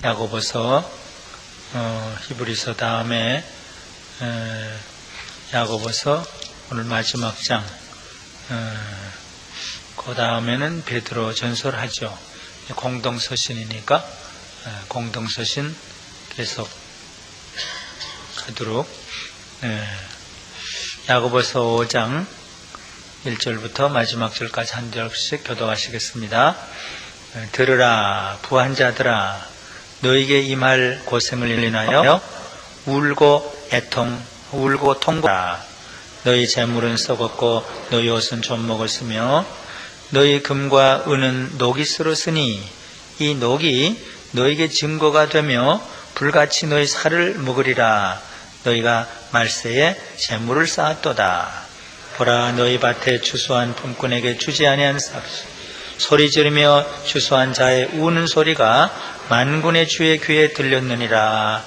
야고보서, 히브리서 다음에 야고보서 오늘 마지막 장, 그 다음에는 베드로 전설하죠. 공동서신이니까 공동서신 계속 가도록. 야고보서 5장 1절부터 마지막 절까지 한 절씩 교독하시겠습니다. 들으라 부한 자들아, 너에게 임할 고생을 인하여 울고 통곡하라. 너희 재물은 썩었고 너희 옷은 좀 먹었으며 너희 금과 은은 녹이 쓸었으니 이 녹이 너에게 증거가 되며 불같이 너희 살을 먹으리라. 너희가 말세에 재물을 쌓았도다. 보라, 너희 밭에 추수한 품꾼에게 주지 아니한 삭시, 소리 지르며 추수한 자의 우는 소리가 만군의 주의 귀에 들렸느니라.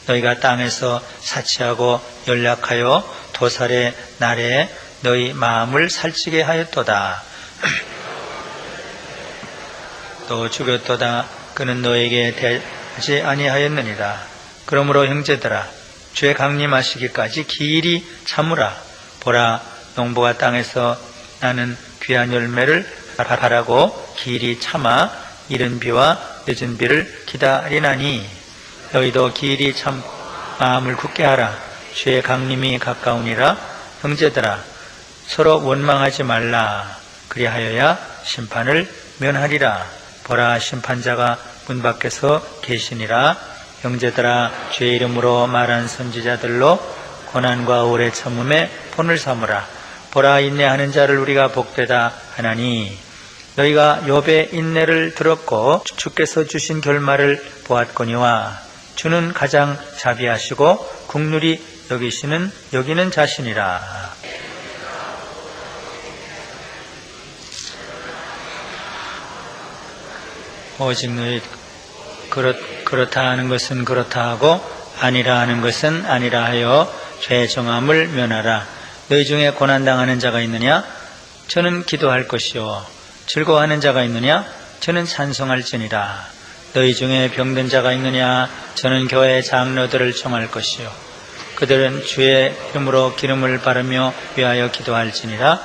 너희가 땅에서 사치하고 연락하여 도살의 날에 너희 마음을 살찌게 하였도다. 또 죽였도다. 그는 너에게 대지 아니하였느니라. 그러므로 형제들아, 주의 강림하시기까지 길이 참으라. 보라, 농부가 땅에서 나는 귀한 열매를 바라고 길이 참아 이른 비와 늦은 비를 기다리나니 너희도 길이 참 마음을 굳게 하라. 주의 강림이 가까우니라. 형제들아, 서로 원망하지 말라. 그리하여야 심판을 면하리라. 보라, 심판자가 문 밖에서 계시니라. 형제들아, 주의 이름으로 말한 선지자들로 고난과 오래 참음에 본을 삼으라. 보라, 인내하는 자를 우리가 복되다 하나니 너희가 욥의 인내를 들었고 주께서 주신 결말을 보았거니와 주는 가장 자비하시고 국률이 여기는 자신이라. 오직 너희 그렇다 하는 것은 그렇다 하고 아니라 하는 것은 아니라 하여 죄의 정함을 면하라. 너희 중에 고난당하는 자가 있느냐? 저는 기도할 것이요. 즐거워하는 자가 있느냐? 저는 찬송할지니라. 너희 중에 병든 자가 있느냐? 저는 교회 장로들을 청할 것이요. 그들은 주의 이름으로 기름을 바르며 위하여 기도할지니라.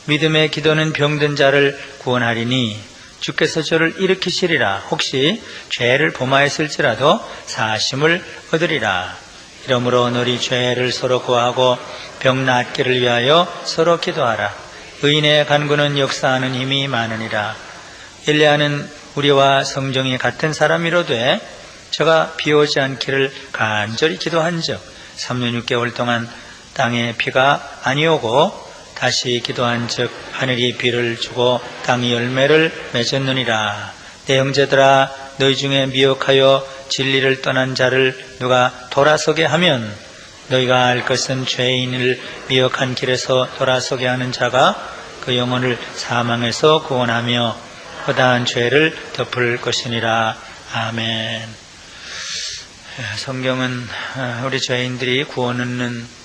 믿음의 기도는 병든 자를 구원하리니 주께서 저를 일으키시리라. 혹시 죄를 범하였을지라도 사심을 얻으리라. 이러므로 너희 죄를 서로 구하고 병 낫기를 위하여 서로 기도하라. 의인의 간구는 역사하는 힘이 많으니라. 엘리야는 우리와 성정이 같은 사람이로되 저가 비 오지 않기를 간절히 기도한즉 3년 6개월 동안 땅에 비가 아니오고 다시 기도한즉 하늘이 비를 주고 땅이 열매를 맺었느니라. 내 형제들아, 너희 중에 미혹하여 진리를 떠난 자를 누가 돌아서게 하면 너희가 알 것은 죄인을 미혹한 길에서 돌아서게 하는 자가 그 영혼을 사망에서 구원하며 허다한 죄를 덮을 것이니라. 아멘. 성경은 우리 죄인들이 구원 얻는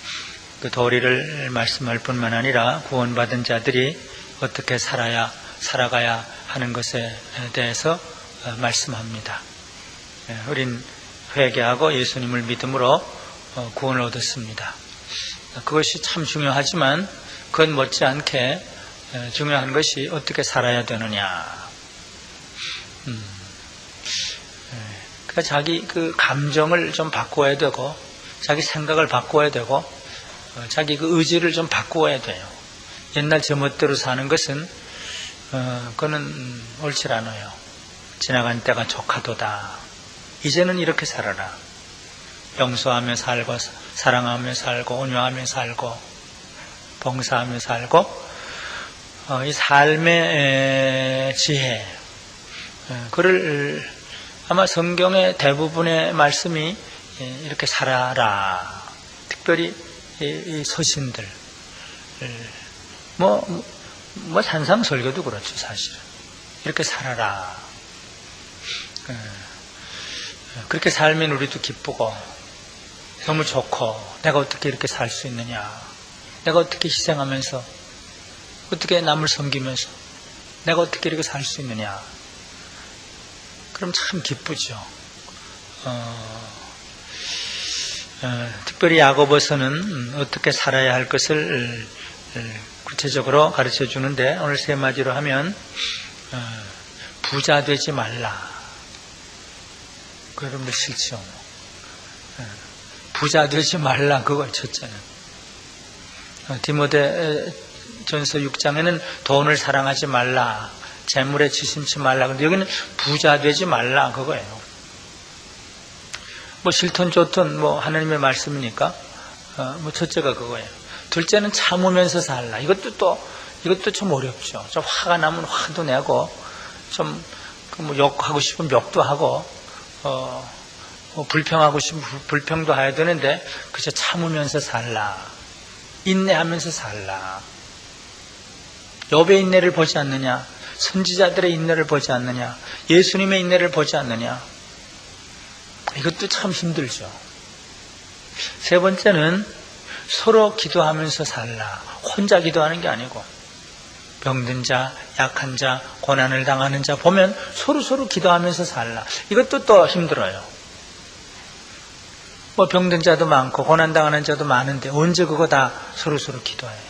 그 도리를 말씀할 뿐만 아니라 구원받은 자들이 어떻게 살아가야 하는 것에 대해서 말씀합니다. 우린 회개하고 예수님을 믿음으로 구원을 얻었습니다. 그것이 참 중요하지만 그것 못지않게 중요한 것이 어떻게 살아야 되느냐. 그러니까 자기 그 감정을 좀 바꿔야 되고 자기 생각을 바꿔야 되고 자기 그 의지를 좀 바꾸어야 돼요. 옛날 제멋대로 사는 것은 그거는 옳지 않아요. 지나간 때가 조카도다. 이제는 이렇게 살아라. 용서하며 살고 사랑하며 살고 온유하며 살고 봉사하며 살고 이 삶의 지혜, 그를 아마 성경의 대부분의 말씀이 이렇게 살아라. 특별히 이 서신들, 산상설교도 그렇죠, 사실은. 이렇게 살아라. 그렇게 살면 우리도 기쁘고 너무 좋고, 내가 어떻게 이렇게 살 수 있느냐, 내가 어떻게 희생하면서, 어떻게 남을 섬기면서 내가 어떻게 이렇게 살 수 있느냐, 그럼 참 기쁘죠. 특별히 야고보서는 어떻게 살아야 할 것을 구체적으로 가르쳐 주는데, 오늘 세 마디로 하면 부자 되지 말라. 그 여러분들 싫죠? 부자 되지 말라, 그걸 첫째는. 디모데전서 6장에는 돈을 사랑하지 말라, 재물에 치심치 말라. 근데 여기는 부자 되지 말라, 그거예요. 뭐 싫든 좋든 뭐 하나님의 말씀이니까 뭐 첫째가 그거예요. 둘째는 참으면서 살라. 이것도 좀 어렵죠. 좀 화가 나면 화도 내고, 좀 뭐 욕하고 싶으면 욕도 하고, 뭐 불평하고 싶으면 불평도 해야 되는데, 그저 참으면서 살라. 인내하면서 살라. 욥의 인내를 보지 않느냐? 선지자들의 인내를 보지 않느냐? 예수님의 인내를 보지 않느냐? 이것도 참 힘들죠. 세 번째는 서로 기도하면서 살라. 혼자 기도하는 게 아니고, 병든 자, 약한 자, 고난을 당하는 자 보면 서로 기도하면서 살라. 이것도 또 힘들어요. 뭐 병든 자도 많고 고난 당하는 자도 많은데 언제 그거 다 서로 기도해요.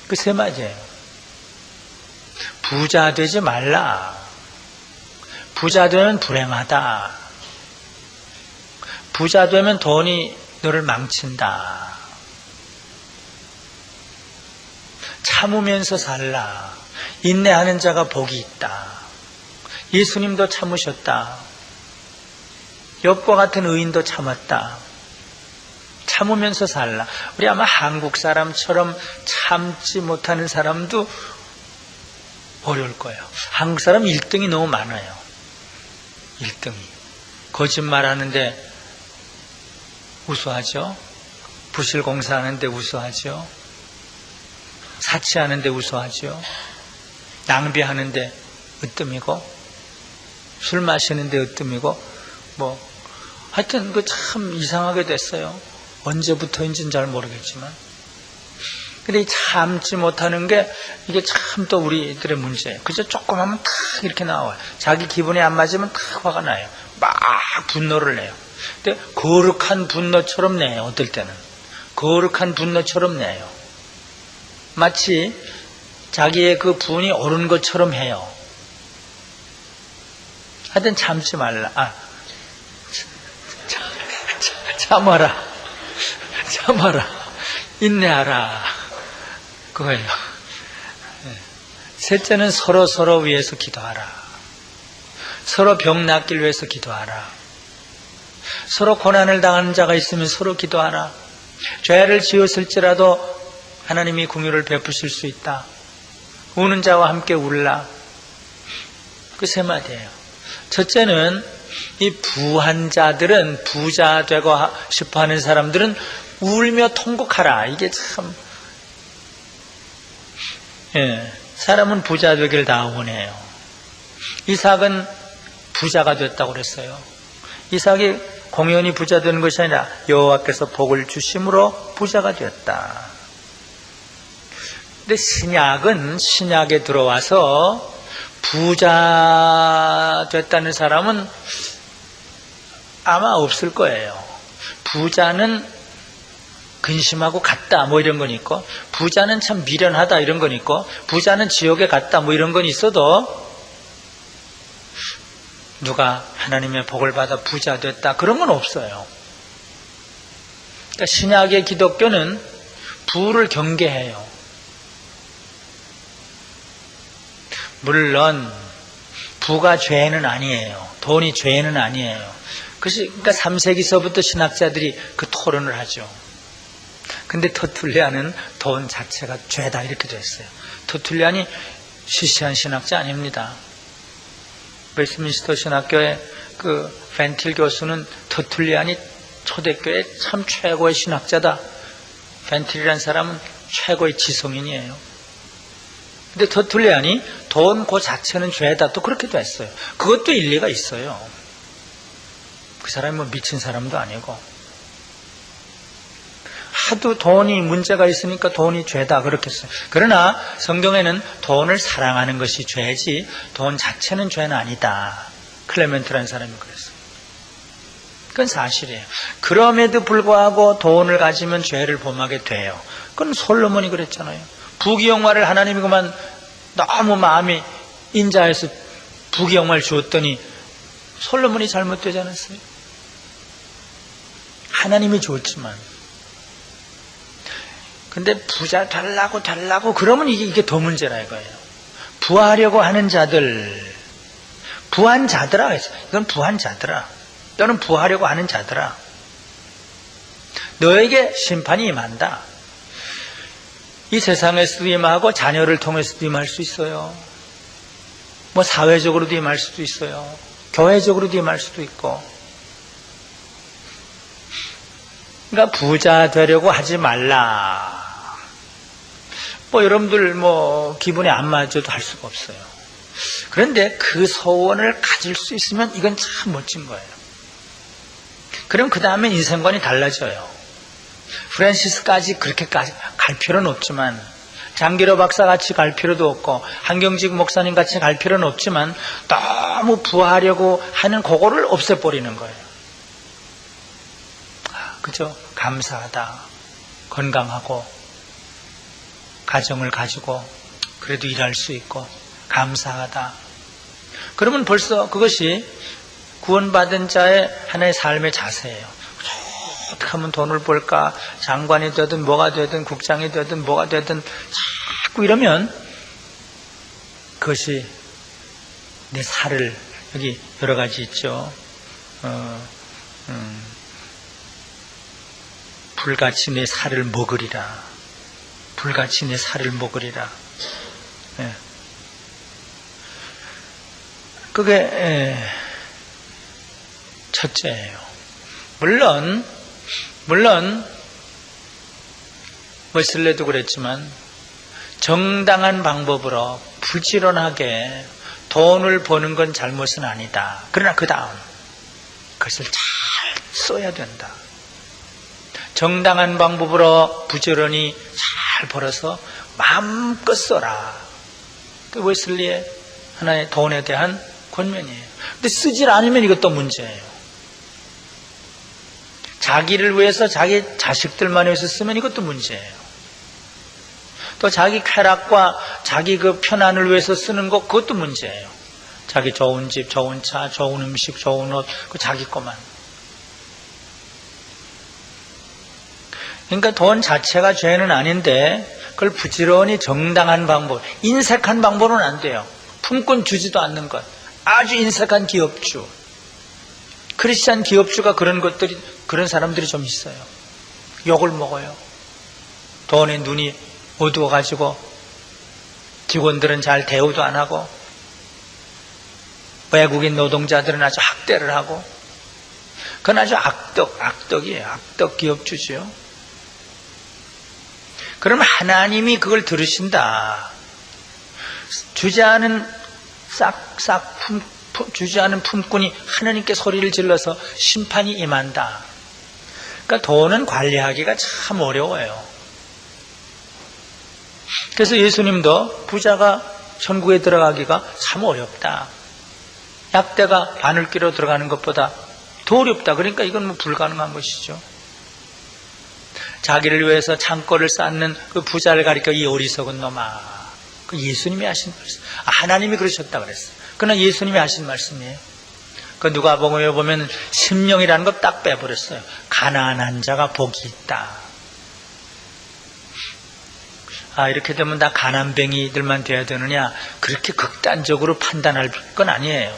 그 세 마디예요. 부자 되지 말라. 부자 되면 불행하다. 부자 되면 돈이 너를 망친다. 참으면서 살라. 인내하는 자가 복이 있다. 예수님도 참으셨다. 욥과 같은 의인도 참았다. 참으면서 살라. 우리 아마 한국 사람처럼 참지 못하는 사람도 어려울 거예요. 한국 사람 1등이 너무 많아요. 1등이. 거짓말하는데 우수하죠. 부실공사하는데 우수하죠. 사치하는데 우수하죠. 낭비하는데 으뜸이고, 술 마시는데 으뜸이고, 뭐 하여튼 그 참 이상하게 됐어요. 언제부터인지는 잘 모르겠지만. 근데 참지 못하는 게 이게 참 또 우리들의 문제예요. 그저 조금 하면 탁 이렇게 나와요. 자기 기분에 안 맞으면 탁 화가 나요. 막 분노를 내요. 근데 거룩한 분노처럼 내요. 어떨 때는 거룩한 분노처럼 내요. 마치 자기의 그 분이 옳은 것처럼 해요. 하여튼 참지 말라. 참아라. 인내하라. 그거예요. 셋째는 서로 위해서 기도하라. 서로 병 낫길 위해서 기도하라. 서로 고난을 당하는 자가 있으면 서로 기도하라. 죄를 지었을지라도 하나님이 긍휼을 베푸실 수 있다. 우는 자와 함께 울라. 그 세 마디예요. 첫째는 이 부한 자들은, 부자 되고 싶어하는 사람들은 울며 통곡하라. 이게 참, 사람은 부자 되길 다 원해요. 이삭은 부자가 됐다고 그랬어요. 이삭이 공연히 부자 되는 것이 아니라 여호와께서 복을 주심으로 부자가 되었다. 근데 신약에 들어와서 부자 됐다는 사람은 아마 없을 거예요. 부자는 근심하고 갔다 뭐 이런 건 있고, 부자는 참 미련하다 이런 건 있고, 부자는 지옥에 갔다 뭐 이런 건 있어도 누가 하나님의 복을 받아 부자 됐다 그런 건 없어요. 그러니까 신약의 기독교는 부를 경계해요. 물론 부가 죄는 아니에요. 돈이 죄는 아니에요. 그러니까 3세기서부터 신학자들이 그 토론을 하죠. 근데 터툴리안은 돈 자체가 죄다 이렇게 됐어요. 터툴리안이 시시한 신학자 아닙니다. 웨스트민스터 신학교의 그 벤틸 교수는 터툴리안이 초대교회 참 최고의 신학자다. 벤틸이라는 사람은 최고의 지성인이에요. 근데 터툴리안이 돈 그 자체는 죄다 또 그렇게 됐어요. 그것도 일리가 있어요. 그 사람이 뭐 미친 사람도 아니고, 하도 돈이 문제가 있으니까 돈이 죄다 그렇게 했어요. 그러나 성경에는 돈을 사랑하는 것이 죄지 돈 자체는 죄는 아니다. 클레멘트라는 사람이 그랬어요. 그건 사실이에요. 그럼에도 불구하고 돈을 가지면 죄를 범하게 돼요. 그건 솔로몬이 그랬잖아요. 부귀영화를 하나님이 그만 너무 마음이 인자해서 부귀영화를 주었더니 솔로몬이 잘못되지 않았어요? 하나님이 줬지만. 근데 부자 달라고 그러면 이게 더 문제라 이거예요. 부하려고 하는 자들, 부한자들아 했어요. 이건 부한자들아. 너는 부하려고 하는 자들아. 너에게 심판이 임한다. 이 세상에서도 임하고 자녀를 통해서도 임할 수 있어요. 뭐 사회적으로도 임할 수도 있어요. 교회적으로도 임할 수도 있고. 그러니까 부자 되려고 하지 말라. 뭐 여러분들 뭐 기분에 안 맞아도 할 수가 없어요. 그런데 그 소원을 가질 수 있으면 이건 참 멋진 거예요. 그럼 그 다음에 인생관이 달라져요. 프랜시스까지 그렇게까지 갈 필요는 없지만, 장기로 박사같이 갈 필요도 없고 한경직 목사님 같이 갈 필요는 없지만 너무 부하려고 하는 그거를 없애버리는 거예요. 그죠? 감사하다. 건강하고 가정을 가지고 그래도 일할 수 있고 감사하다. 그러면 벌써 그것이 구원받은 자의 하나의 삶의 자세예요. 어떻게 하면 돈을 벌까? 장관이 되든 뭐가 되든 국장이 되든 뭐가 되든 자꾸 이러면 그것이 내 살을, 여기 여러 가지 있죠. 불같이 내 살을 먹으리라. 불같이 내 살을 먹으리라. 예. 그게 첫째예요. 물론 웨슬레도 그랬지만 정당한 방법으로 부지런하게 돈을 버는 건 잘못은 아니다. 그러나 그 다음 그것을 잘 써야 된다. 정당한 방법으로 부지런히 잘 벌어서 마음껏 써라. 그 웨슬리의 하나의 돈에 대한 권면이에요. 근데 쓰질 않으면 이것도 문제예요. 자기를 위해서 자기 자식들만 위해서 쓰면 이것도 문제예요. 또 자기 쾌락과 자기 그 편안을 위해서 쓰는 것, 그것도 문제예요. 자기 좋은 집, 좋은 차, 좋은 음식, 좋은 옷, 그 자기 것만. 그러니까 돈 자체가 죄는 아닌데 그걸 부지런히 정당한 방법, 인색한 방법은 안 돼요. 품꾼 주지도 않는 것. 아주 인색한 기업주. 크리스찬 기업주가 그런 사람들이 좀 있어요. 욕을 먹어요. 돈에 눈이 어두워가지고 직원들은 잘 대우도 안 하고 외국인 노동자들은 아주 학대를 하고, 그건 아주 악덕이에요. 악덕 기업주죠. 그럼 하나님이 그걸 들으신다. 주지 않은 주지 않은 품꾼이 하나님께 소리를 질러서 심판이 임한다. 그러니까 돈은 관리하기가 참 어려워요. 그래서 예수님도 부자가 천국에 들어가기가 참 어렵다. 약대가 바늘귀로 들어가는 것보다 더 어렵다. 그러니까 이건 뭐 불가능한 것이죠. 자기를 위해서 창고를 쌓는 그 부자를 가리켜 이 어리석은 놈아. 그 예수님이 하신 말씀. 하나님이 그러셨다 그랬어요. 그러나 예수님이 하신 말씀이에요. 그 누가복음에 보면 심령이라는 거 딱 빼버렸어요. 가난한 자가 복이 있다. 이렇게 되면 다 가난뱅이들만 돼야 되느냐? 그렇게 극단적으로 판단할 건 아니에요.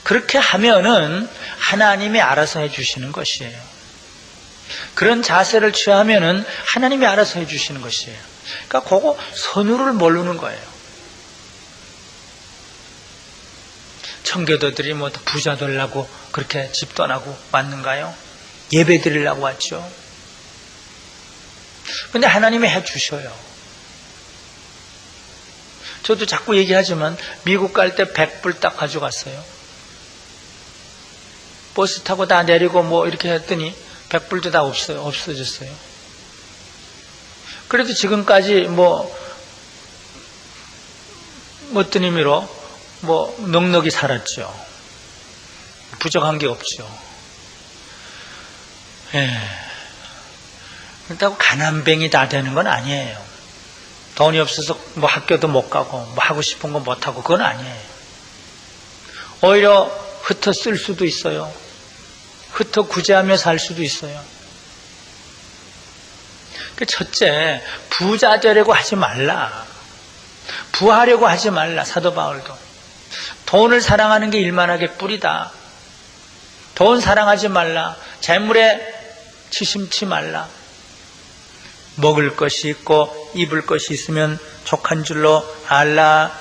그렇게 하면은 하나님이 알아서 해주시는 것이에요. 그런 자세를 취하면은 하나님이 알아서 해주시는 것이에요. 그러니까 그거 선율을 모르는 거예요. 청교도들이 뭐 부자 되려고 그렇게 집 떠나고 왔는가요? 예배 드리려고 왔죠. 근데 하나님이 해주셔요. 저도 자꾸 얘기하지만 미국 갈 때 100불 딱 가져갔어요. 버스 타고 다 내리고 뭐 이렇게 했더니 100불도 다 없어졌어요. 그래도 지금까지 어떤 의미로 넉넉히 살았죠. 부족한 게 없죠. 그렇다고 가난뱅이 다 되는 건 아니에요. 돈이 없어서 뭐 학교도 못 가고 뭐 하고 싶은 거 못 하고 그건 아니에요. 오히려 흩어 쓸 수도 있어요. 흩어 구제하며 살 수도 있어요. 첫째, 부자 되려고 하지 말라. 부하려고 하지 말라. 사도 바울도 돈을 사랑하는 게 일만하게 뿌리다. 돈 사랑하지 말라. 재물에 치심치 말라. 먹을 것이 있고 입을 것이 있으면 족한 줄로 알라.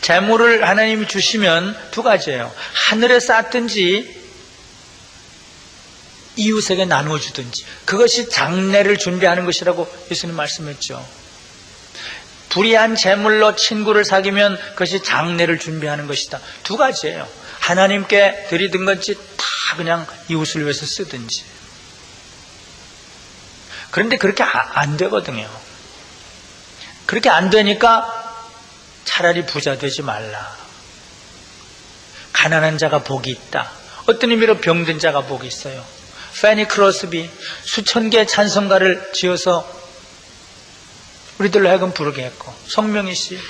재물을 하나님이 주시면 두 가지예요. 하늘에 쌓든지 이웃에게 나눠주든지. 그것이 장래를 준비하는 것이라고 예수님 말씀했죠. 불의한 재물로 친구를 사귀면 그것이 장래를 준비하는 것이다. 두 가지예요. 하나님께 드리든 건지 다 그냥 이웃을 위해서 쓰든지. 그런데 그렇게 안 되거든요. 그렇게 안 되니까 차라리 부자 되지 말라. 가난한 자가 복이 있다. 어떤 의미로 병든 자가 복이 있어요. 패니 크로스비 수천 개의 찬송가를 지어서 우리들로 하여금 부르게 했고, 송명희 씨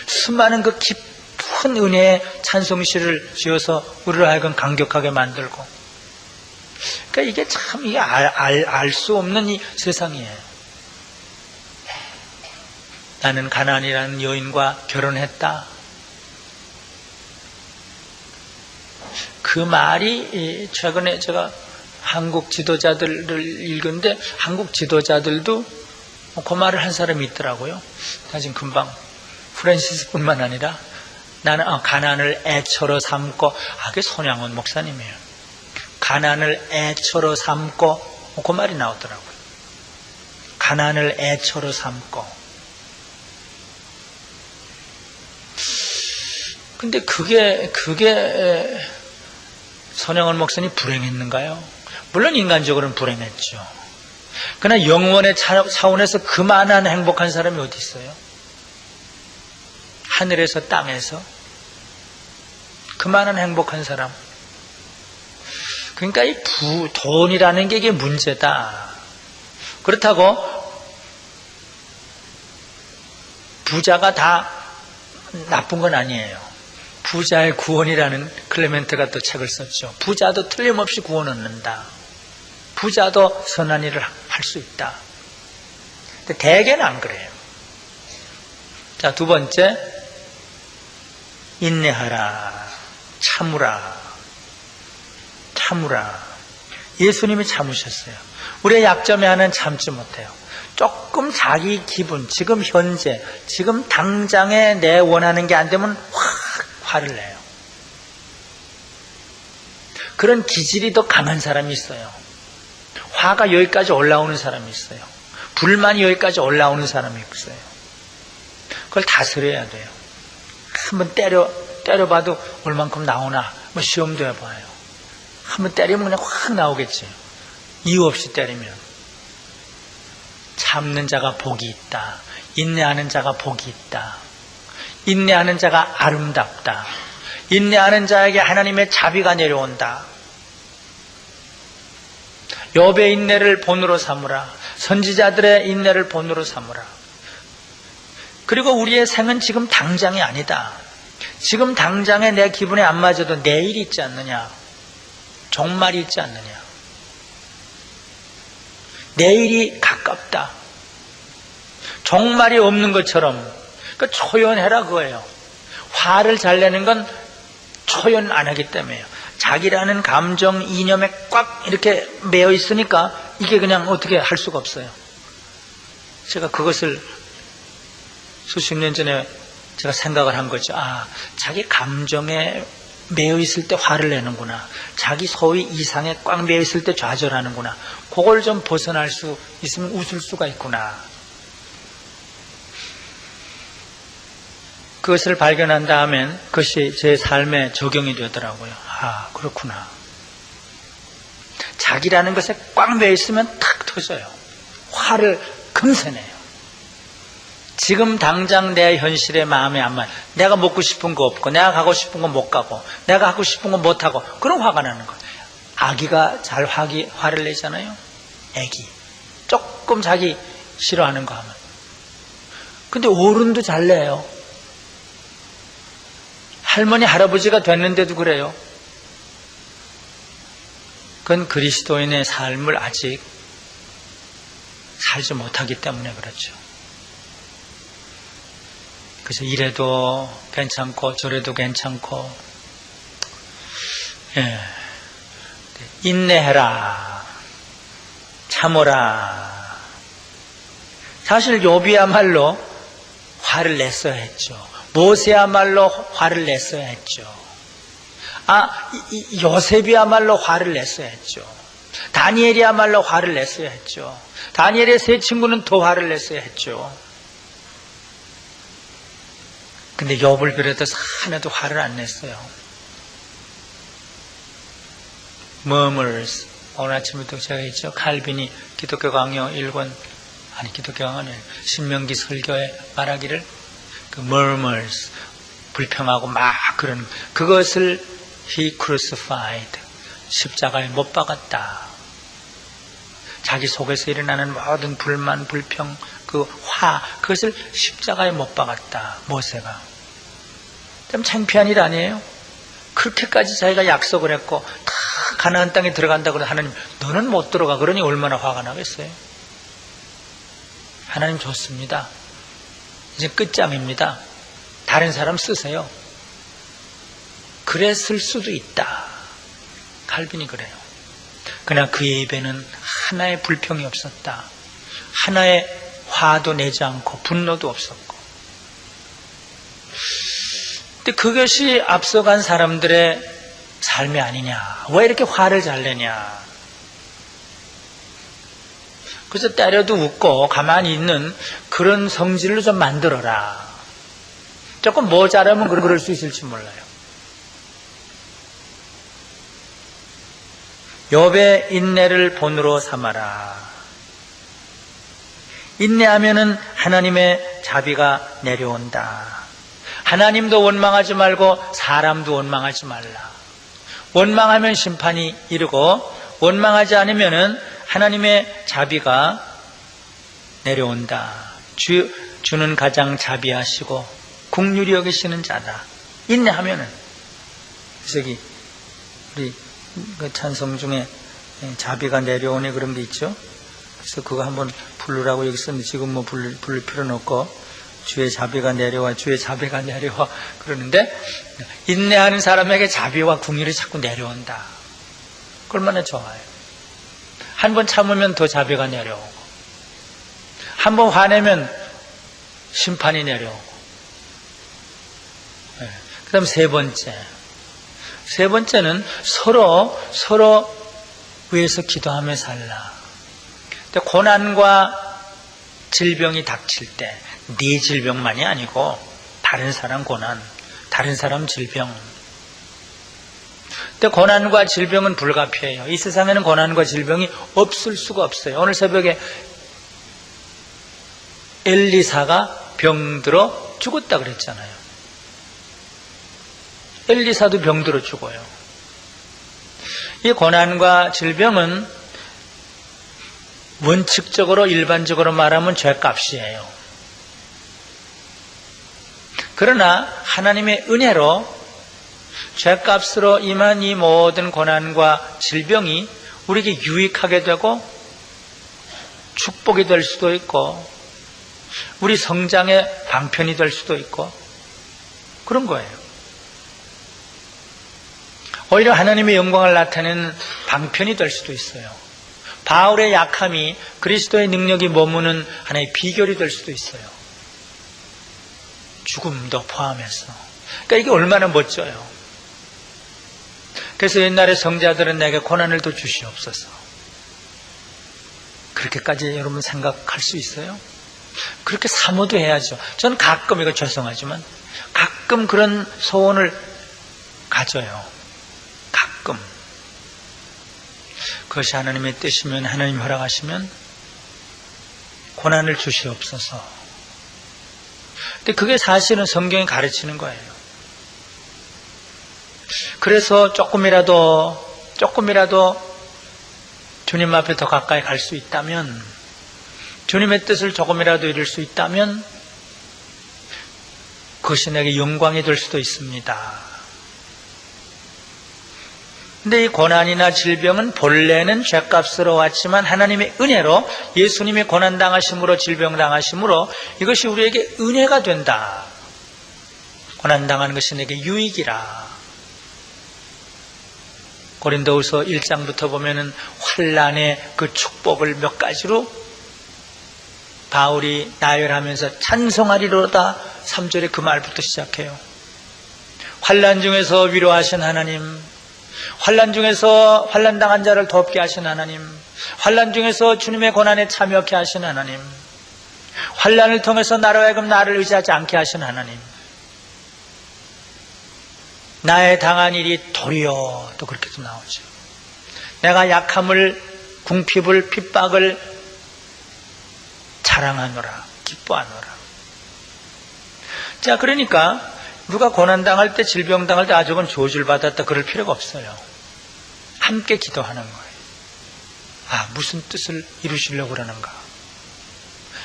수많은 그 깊은 은혜의 찬송시를 지어서 우리로 하여금 감격하게 만들고. 그러니까 이게 참 이게 알 수 없는 이 세상이에요. 나는 가난이라는 여인과 결혼했다. 그 말이 최근에 제가 한국 지도자들을 읽은데 한국 지도자들도 그 말을 한 사람이 있더라고요. 사실 금방 프란시스뿐만 아니라 나는 가난을 애처로 삼고, 그게 손양원 목사님이에요. 가난을 애처로 삼고, 그 말이 나오더라고요. 가난을 애처로 삼고. 근데 그게 손양원 목사님이 불행했는가요? 물론 인간적으로는 불행했죠. 그러나 영원의 차원에서 그만한 행복한 사람이 어디 있어요? 하늘에서 땅에서 그만한 행복한 사람. 그러니까 이 돈이라는 게 이게 문제다. 그렇다고 부자가 다 나쁜 건 아니에요. 부자의 구원이라는 클레멘트가 또 책을 썼죠. 부자도 틀림없이 구원 얻는다. 부자도 선한 일을 할 수 있다. 근데 대개는 안 그래요. 자, 두 번째, 인내하라. 참으라. 참으라. 예수님이 참으셨어요. 우리의 약점에 하나는 참지 못해요. 조금 자기 기분, 지금 현재, 지금 당장에 내 원하는 게 안 되면 화를 내요. 그런 기질이 더 강한 사람이 있어요. 화가 여기까지 올라오는 사람이 있어요. 불만이 여기까지 올라오는 사람이 있어요. 그걸 다스려야 돼요. 한번 때려봐도 얼만큼 나오나 뭐 시험도 해봐요. 한번 때리면 그냥 확 나오겠지. 이유 없이 때리면. 참는 자가 복이 있다. 인내하는 자가 복이 있다. 인내하는 자가 아름답다. 인내하는 자에게 하나님의 자비가 내려온다. 욥의 인내를 본으로 삼으라. 선지자들의 인내를 본으로 삼으라. 그리고 우리의 생은 지금 당장이 아니다. 지금 당장에 내 기분에 안 맞아도 내일이 있지 않느냐. 종말이 있지 않느냐. 내일이 가깝다. 종말이 없는 것처럼 초연해라 그거예요. 화를 잘 내는 건 초연 안 하기 때문에요. 자기라는 감정 이념에 꽉 이렇게 매여 있으니까 이게 그냥 어떻게 할 수가 없어요. 제가 그것을 수십 년 전에 제가 생각을 한 거죠. 자기 감정에 매여 있을 때 화를 내는구나. 자기 소위 이상에 꽉 매여 있을 때 좌절하는구나. 그걸 좀 벗어날 수 있으면 웃을 수가 있구나. 그것을 발견한 다음엔 그것이 제 삶에 적용이 되더라고요. 그렇구나. 자기라는 것에 꽉 매여 있으면 탁 터져요. 화를 금세 내요. 지금 당장 내 현실에 마음에 안 맞아. 내가 먹고 싶은 거 없고, 내가 가고 싶은 거 못 가고, 내가 하고 싶은 거 못 하고, 그런 화가 나는 거예요. 아기가 잘 화를 내잖아요. 애기. 조금 자기 싫어하는 거 하면. 근데 어른도 잘 내요. 할머니, 할아버지가 됐는데도 그래요. 그건 그리스도인의 삶을 아직 살지 못하기 때문에 그렇죠. 그래서 이래도 괜찮고 저래도 괜찮고, 예. 인내해라, 참어라. 사실 욥이야말로 화를 냈어야 했죠. 모세야말로 화를 냈어야 했죠. 요셉이야말로 화를 냈어야 했죠. 다니엘이야말로 화를 냈어야 했죠. 다니엘의 세 친구는 더 화를 냈어야 했죠. 근데 욥을 비롯해서 하나도 화를 안 냈어요. murmurs. 오늘 아침부터 제가 했죠. 칼빈이 기독교 강요 1권, 기독교 강요 신명기 설교에 말하기를, 그 murmurs, 불평하고 막 그런, 그것을 he crucified, 십자가에 못 박았다. 자기 속에서 일어나는 모든 불만, 불평, 그 화, 그것을 십자가에 못 박았다. 모세가. 참 창피한 일 아니에요? 그렇게까지 자기가 약속을 했고 다 가나안 땅에 들어간다고 하나님, 너는 못 들어가. 그러니 얼마나 화가 나겠어요? 하나님 좋습니다. 이제 끝장입니다. 다른 사람 쓰세요. 그랬을 수도 있다. 칼빈이 그래요. 그러나 그의 입에는 하나의 불평이 없었다. 하나의 화도 내지 않고 분노도 없었고. 근데 그것이 앞서간 사람들의 삶이 아니냐. 왜 이렇게 화를 잘 내냐. 그래서 때려도 웃고 가만히 있는 그런 성질로 좀 만들어라. 조금 모자라면 그럴 수 있을지 몰라요. 욥의 인내를 본으로 삼아라. 인내하면은 하나님의 자비가 내려온다. 하나님도 원망하지 말고 사람도 원망하지 말라. 원망하면 심판이 이르고 원망하지 않으면은 하나님의 자비가 내려온다. 주는 가장 자비하시고 긍휼히 여기시는 자다. 인내하면은. 저기 우리 그 찬송 중에 자비가 내려오네 그런 게 있죠. 그래서 그거 한번 부르라고 여기 썼는데 지금 뭐 부를 필요는 없고, 주의 자비가 내려와, 주의 자비가 내려와 그러는데, 인내하는 사람에게 자비와 긍휼이 자꾸 내려온다. 얼마나 좋아요. 한 번 참으면 더 자비가 내려오고, 한 번 화내면 심판이 내려오고. 그 다음 세 번째는 서로 위해서 기도하며 살라. 근데 고난과 질병이 닥칠 때, 네 질병만이 아니고 다른 사람 고난, 다른 사람 질병. 근데 고난과 질병은 불가피해요. 이 세상에는 고난과 질병이 없을 수가 없어요. 오늘 새벽에 엘리사가 병들어 죽었다 그랬잖아요. 엘리사도 병들어 죽어요. 이 고난과 질병은 원칙적으로 일반적으로 말하면 죄값이에요. 그러나 하나님의 은혜로 죄값으로 임한 이 모든 고난과 질병이 우리에게 유익하게 되고 축복이 될 수도 있고 우리 성장의 방편이 될 수도 있고 그런 거예요. 오히려 하나님의 영광을 나타내는 방편이 될 수도 있어요. 바울의 약함이 그리스도의 능력이 머무는 하나의 비결이 될 수도 있어요. 죽음도 포함해서. 그러니까 이게 얼마나 멋져요. 그래서 옛날에 성자들은 내게 고난을 더 주시옵소서. 그렇게까지 여러분 생각할 수 있어요? 그렇게 사모도 해야죠. 저는 가끔, 이거 죄송하지만 가끔 그런 소원을 가져요. 가끔. 그것이 하나님의 뜻이면, 하나님 허락하시면 고난을 주시옵소서. 근데 그게 사실은 성경이 가르치는 거예요. 그래서 조금이라도 주님 앞에 더 가까이 갈 수 있다면, 주님의 뜻을 조금이라도 이룰 수 있다면 그것이 내게 영광이 될 수도 있습니다. 근데 이 고난이나 질병은 본래는 죄값으로 왔지만 하나님의 은혜로, 예수님의 고난당하심으로, 질병당하심으로 이것이 우리에게 은혜가 된다. 고난당하는 것이 내게 유익이라. 고린도후서 1장부터 보면은 환난의 그 축복을 몇 가지로 바울이 나열하면서 찬송하리로다 3절에 그 말부터 시작해요. 환난 중에서 위로하신 하나님, 환난 중에서 환난당한 자를 돕게 하신 하나님, 환난 중에서 주님의 고난에 참여케 하신 하나님, 환난을 통해서 나로 하여금 나를 의지하지 않게 하신 하나님, 나의 당한 일이 도리어, 또 그렇게도 나오죠. 내가 약함을, 궁핍을, 핍박을 자랑하노라, 기뻐하노라. 자, 그러니까 누가 고난당할 때, 질병당할 때 저건 저주를 받았다 그럴 필요가 없어요. 함께 기도하는 거예요. 무슨 뜻을 이루시려고 그러는가?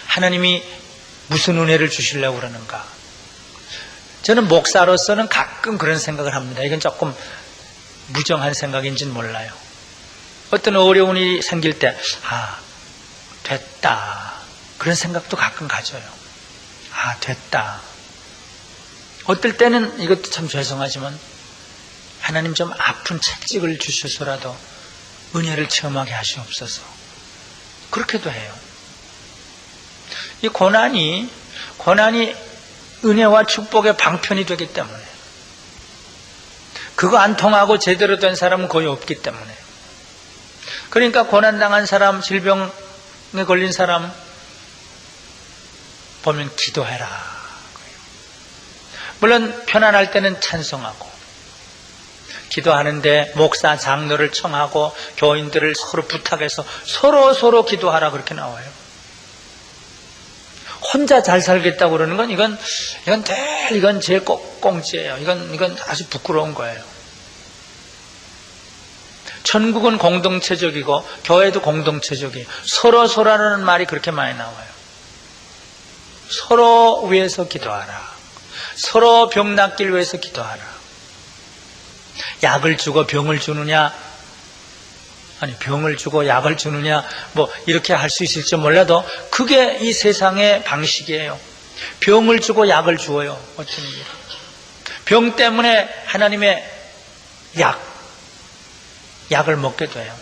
하나님이 무슨 은혜를 주시려고 그러는가? 저는 목사로서는 가끔 그런 생각을 합니다. 이건 조금 무정한 생각인지는 몰라요. 어떤 어려운 일이 생길 때 됐다, 그런 생각도 가끔 가져요. 됐다. 어떨 때는 이것도 참 죄송하지만 하나님 좀 아픈 채찍을 주셔서라도 은혜를 체험하게 하시옵소서. 그렇게도 해요. 이 고난이 은혜와 축복의 방편이 되기 때문에, 그거 안 통하고 제대로 된 사람은 거의 없기 때문에, 그러니까 고난당한 사람, 질병에 걸린 사람 보면 기도해라. 물론 편안할 때는 찬송하고, 기도하는데 목사, 장로를 청하고 교인들을 서로 부탁해서 서로 기도하라 그렇게 나와요. 혼자 잘 살겠다고 그러는 건 이건 제일 꽁지예요. 이건 아주 부끄러운 거예요. 천국은 공동체적이고 교회도 공동체적이에요. 서로라는 말이 그렇게 많이 나와요. 서로 위해서 기도하라. 서로 병 낫길 위해서 기도하라. 약을 주고 병을 주느냐, 병을 주고 약을 주느냐, 이렇게 할 수 있을지 몰라도 그게 이 세상의 방식이에요. 병을 주고 약을 주어요. 어떤 일이. 병 때문에 하나님의 약을 먹게 돼요.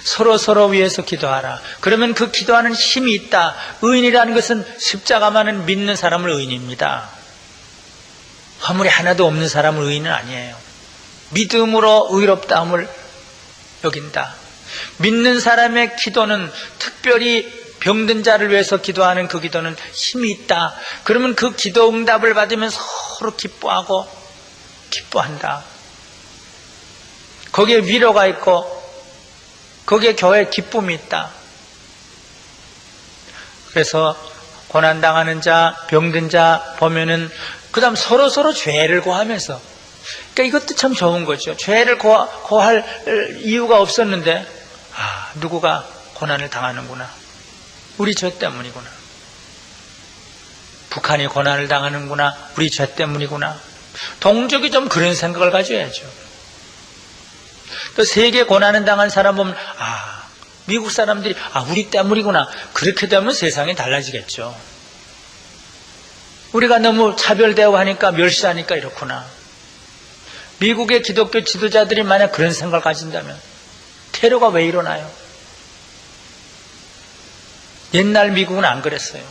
서로 위해서 기도하라. 그러면 그 기도하는 힘이 있다. 의인이라는 것은 십자가만은 믿는 사람을 의인입니다. 화물이 하나도 없는 사람은 의인은 아니에요. 믿음으로 의롭다함을 여긴다. 믿는 사람의 기도는, 특별히 병든 자를 위해서 기도하는 그 기도는 힘이 있다. 그러면 그 기도 응답을 받으면 서로 기뻐한다. 거기에 위로가 있고 거기에 교회에 기쁨이 있다. 그래서 고난당하는 자, 병든 자 보면은 그 다음 서로 죄를 고하면서, 그러니까 이것도 참 좋은 거죠. 죄를 고할 이유가 없었는데 누구가 고난을 당하는구나, 우리 죄 때문이구나. 북한이 고난을 당하는구나, 우리 죄 때문이구나. 동족이 좀 그런 생각을 가져야죠. 또 세계 고난을 당한 사람 보면 미국 사람들이 우리 때문이구나. 그렇게 되면 세상이 달라지겠죠. 우리가 너무 차별 대우하니까, 멸시하니까 이렇구나. 미국의 기독교 지도자들이 만약 그런 생각을 가진다면 테러가 왜 일어나요? 옛날 미국은 안 그랬어요.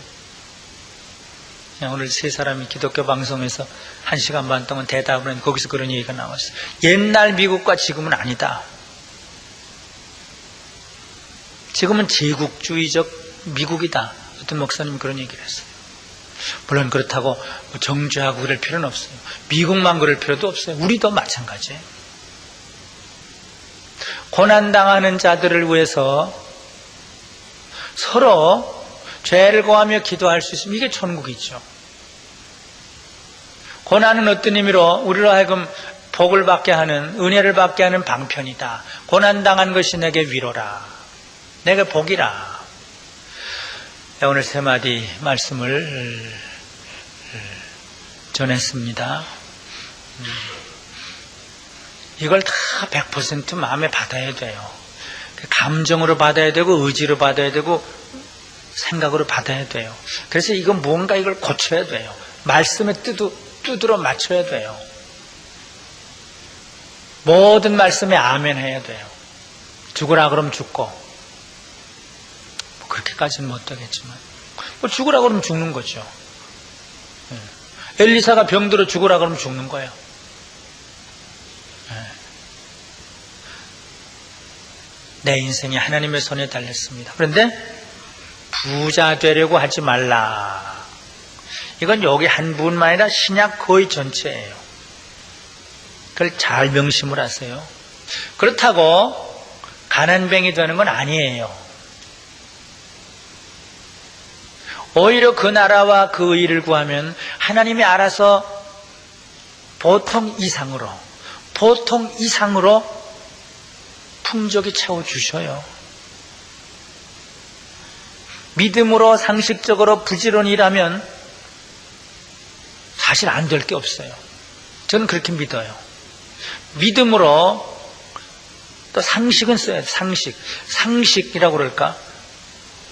오늘 세 사람이 기독교 방송에서 1시간 반 동안 대답을 했는데 거기서 그런 얘기가 나왔어요. 옛날 미국과 지금은 아니다. 지금은 제국주의적 미국이다. 어떤 목사님이 그런 얘기를 했어요. 물론 그렇다고 정죄하고 그럴 필요는 없어요. 미국만 그럴 필요도 없어요. 우리도 마찬가지예요. 고난당하는 자들을 위해서 서로 죄를 고하며 기도할 수 있으면 이게 천국이죠. 고난은 어떤 의미로 우리로 하여금 복을 받게 하는, 은혜를 받게 하는 방편이다. 고난당한 것이 내게 위로라, 내게 복이라. 오늘 세 마디 말씀을 전했습니다. 이걸 다 100% 마음에 받아야 돼요. 감정으로 받아야 되고, 의지로 받아야 되고, 생각으로 받아야 돼요. 그래서 이건 뭔가 이걸 고쳐야 돼요. 말씀의 뜻으로 맞춰야 돼요. 모든 말씀에 아멘 해야 돼요. 죽으라 그러면 죽고, 그렇게까지는 못하겠지만 죽으라 그러면 죽는 거죠. 엘리사가 병들어 죽으라 그러면 죽는 거예요. 내 인생이 하나님의 손에 달렸습니다. 그런데 부자 되려고 하지 말라. 이건 여기 한 부분만 아니라 신약 거의 전체예요. 그걸 잘 명심을 하세요. 그렇다고 가난뱅이 되는 건 아니에요. 오히려 그 나라와 그 의를 구하면 하나님이 알아서 보통 이상으로 풍족이 채워주셔요. 믿음으로 상식적으로 부지런히 일하면 사실 안 될 게 없어요. 저는 그렇게 믿어요. 믿음으로, 또 상식은 써야 돼. 상식이라고 그럴까?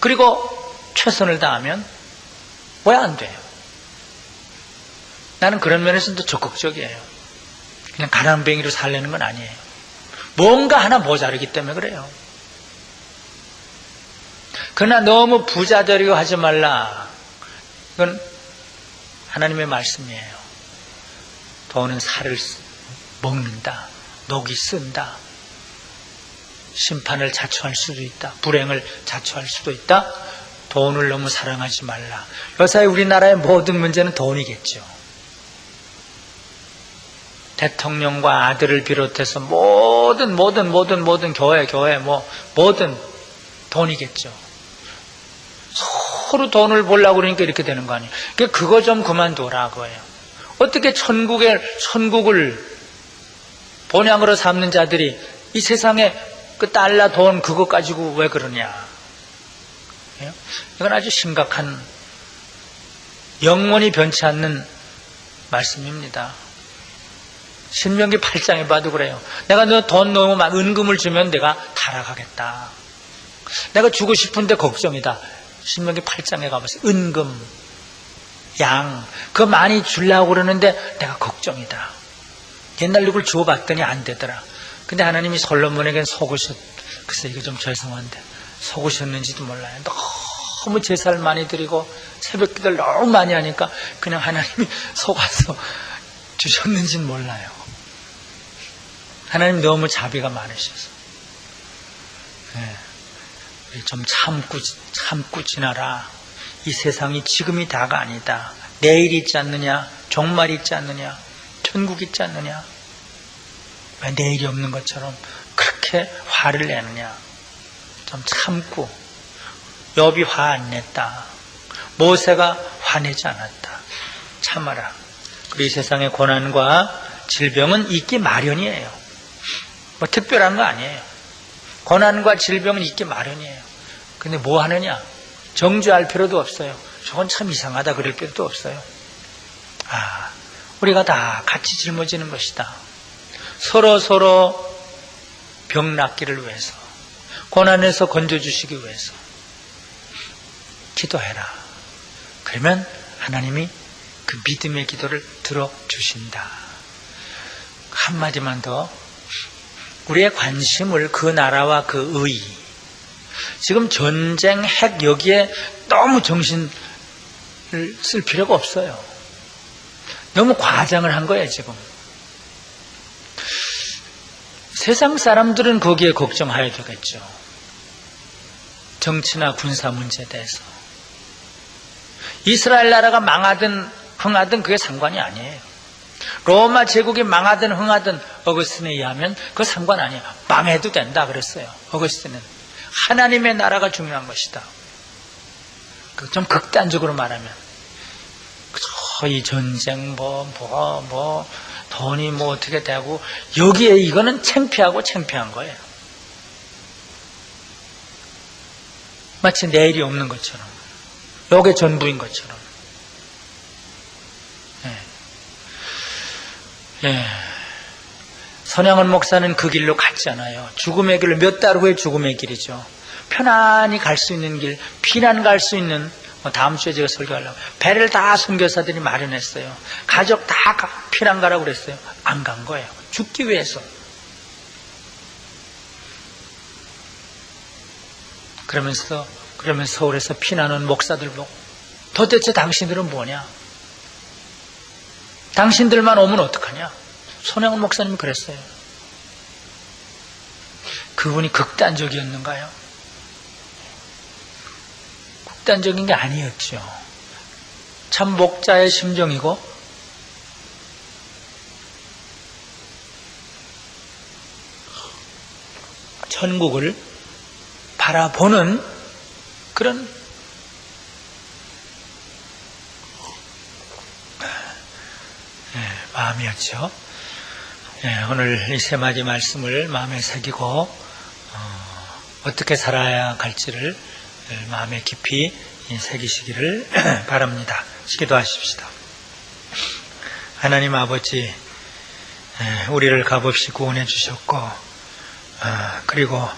그리고 최선을 다하면 왜 안 돼요? 나는 그런 면에서도 적극적이에요. 그냥 가난뱅이로 살려는 건 아니에요. 뭔가 하나 모자르기 때문에 그래요. 그러나 너무 부자 되려고 하지 말라. 이건 하나님의 말씀이에요. 돈은 살을 먹는다. 녹이 쓴다. 심판을 자초할 수도 있다. 불행을 자초할 수도 있다. 돈을 너무 사랑하지 말라. 요새 우리나라의 모든 문제는 돈이겠죠. 대통령과 아들을 비롯해서 모든 교회 모든 돈이겠죠. 서로 돈을 보려고 그러니까 이렇게 되는 거 아니에요. 그거 좀 그만둬라 그거예요. 어떻게 천국을 본향으로 삼는 자들이 이 세상에 그 달러 돈 그거 가지고 왜 그러냐. 이건 아주 심각한, 영원히 변치 않는 말씀입니다. 신명기 8장에 봐도 그래요. 내가 너 돈 너무 많은 은금을 주면 내가 타락하겠다. 내가 주고 싶은데 걱정이다. 신명기 8장에 가보세요. 은금, 양, 그거 많이 주려고 그러는데 내가 걱정이다. 옛날 누굴 주워봤더니 안 되더라. 근데 하나님이 솔로몬에겐 글쎄 이거 좀 죄송한데 속으셨는지도 몰라요. 너무 제사를 많이 드리고 새벽기도를 너무 많이 하니까 그냥 하나님이 속아서 주셨는지는 몰라요. 하나님 너무 자비가 많으셔서. 좀 참고 지나라. 이 세상이 지금이 다가 아니다. 내일이 있지 않느냐? 종말이 있지 않느냐? 천국이 있지 않느냐? 왜 내일이 없는 것처럼 그렇게 화를 내느냐? 좀 참고. 욥이 화 안 냈다. 모세가 화내지 않았다. 참아라. 그리고 이 세상의 고난과 질병은 있기 마련이에요. 뭐 특별한 거 아니에요. 고난과 질병은 있기 마련이에요. 근데 뭐 하느냐? 정죄할 필요도 없어요. 저건 참 이상하다 그럴 필요도 없어요. 우리가 다 같이 짊어지는 것이다. 서로 병 낫기를 위해서, 고난에서 건져주시기 위해서 기도해라. 그러면 하나님이 그 믿음의 기도를 들어주신다. 한마디만 더, 우리의 관심을 그 나라와 그 의, 지금 전쟁, 핵 여기에 너무 정신을 쓸 필요가 없어요. 너무 과장을 한 거예요 지금. 세상 사람들은 거기에 걱정해야 되겠죠. 정치나 군사 문제에 대해서. 이스라엘 나라가 망하든 흥하든 그게 상관이 아니에요. 로마 제국이 망하든 흥하든 어거스틴에 의하면 그거 상관 아니에요. 망해도 된다 그랬어요. 어거스틴은. 하나님의 나라가 중요한 것이다. 좀 극단적으로 말하면 이 전쟁 돈이 어떻게 되고 여기에 이거는 창피한 거예요. 마치 내일이 없는 것처럼, 요게 전부인 것처럼. 선양원 목사는 그 길로 갔잖아요. 죽음의 길로, 몇 달 후에 죽음의 길이죠. 편안히 갈 수 있는 길, 피난 갈 수 있는, 다음 주에 제가 설교하려고 배를 다 선교사들이 마련했어요. 가족 다 피난 가라고 그랬어요. 안 간 거예요. 죽기 위해서. 그러면서 서울에서 피난온 목사들 보고 도대체 당신들은 뭐냐? 당신들만 오면 어떡하냐? 손양원 목사님이 그랬어요. 그분이 극단적이었는가요? 극단적인 게 아니었죠. 참 목자의 심정이고 천국을 바라보는 그런 마음이었죠. 오늘 이 세 마디 말씀을 마음에 새기고 어떻게 살아야 갈지를 마음에 깊이 새기시기를 바랍니다. 기도하십시다. 하나님 아버지, 우리를 값없이 구원해 주셨고, 그리고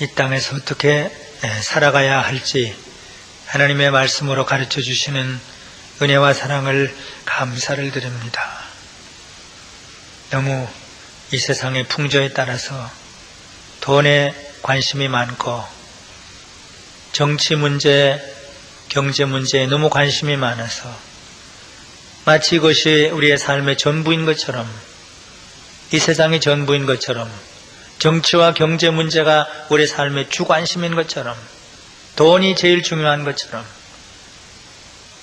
이 땅에서 어떻게 살아가야 할지 하나님의 말씀으로 가르쳐 주시는 은혜와 사랑을 감사를 드립니다. 너무 이 세상의 풍조에 따라서 돈에 관심이 많고 정치 문제, 경제 문제에 너무 관심이 많아서 마치 이것이 우리의 삶의 전부인 것처럼, 이 세상이 전부인 것처럼, 정치와 경제 문제가 우리의 삶의 주관심인 것처럼, 돈이 제일 중요한 것처럼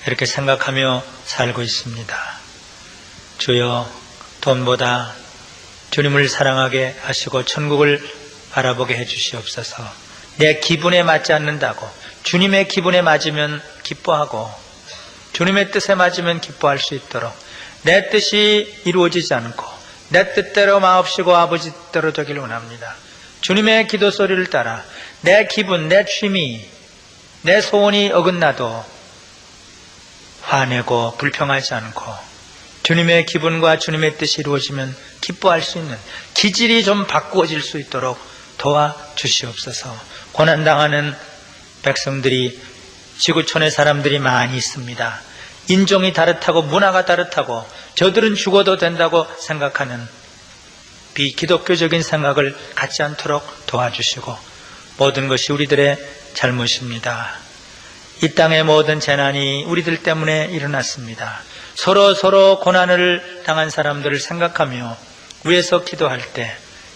이렇게 생각하며 살고 있습니다. 주여, 돈보다 주님을 사랑하게 하시고 천국을 바라보게 해주시옵소서. 내 기분에 맞지 않는다고, 주님의 기분에 맞으면 기뻐하고 주님의 뜻에 맞으면 기뻐할 수 있도록 내 뜻이 이루어지지 않고 내 뜻대로 마옵시고 아버지 뜻대로 되길 원합니다. 주님의 기도 소리를 따라 내 기분, 내 취미, 내 소원이 어긋나도 화내고 불평하지 않고 주님의 기분과 주님의 뜻이 이루어지면 기뻐할 수 있는 기질이 좀 바꾸어질 수 있도록 도와주시옵소서. 고난당하는 백성들이, 지구촌의 사람들이 많이 있습니다. 인종이 다르다고, 문화가 다르다고, 저들은 죽어도 된다고 생각하는 비기독교적인 생각을 갖지 않도록 도와주시고, 모든 것이 우리들의 잘못입니다. 이 땅의 모든 재난이 우리들 때문에 일어났습니다. 서로 고난을 당한 사람들을 생각하며 위에서 기도할 때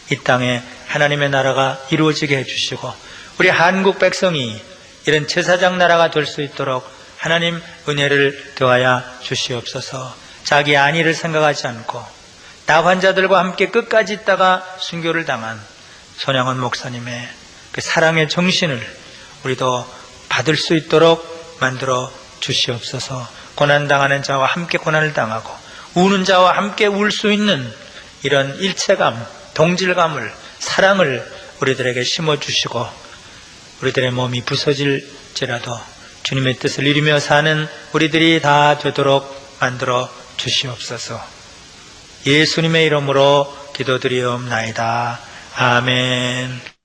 이 땅에 하나님의 나라가 이루어지게 해주시고 우리 한국 백성이 이런 제사장 나라가 될 수 있도록 하나님 은혜를 더하여 주시옵소서. 자기 안위를 생각하지 않고 나 환자들과 함께 끝까지 있다가 순교를 당한 손양원 목사님의 그 사랑의 정신을 우리도 받을 수 있도록 만들어 주시옵소서. 고난당하는 자와 함께 고난을 당하고 우는 자와 함께 울 수 있는 이런 일체감, 동질감을, 사랑을 우리들에게 심어주시고 우리들의 몸이 부서질지라도 주님의 뜻을 이루며 사는 우리들이 다 되도록 만들어 주시옵소서. 예수님의 이름으로 기도드리옵나이다. 아멘.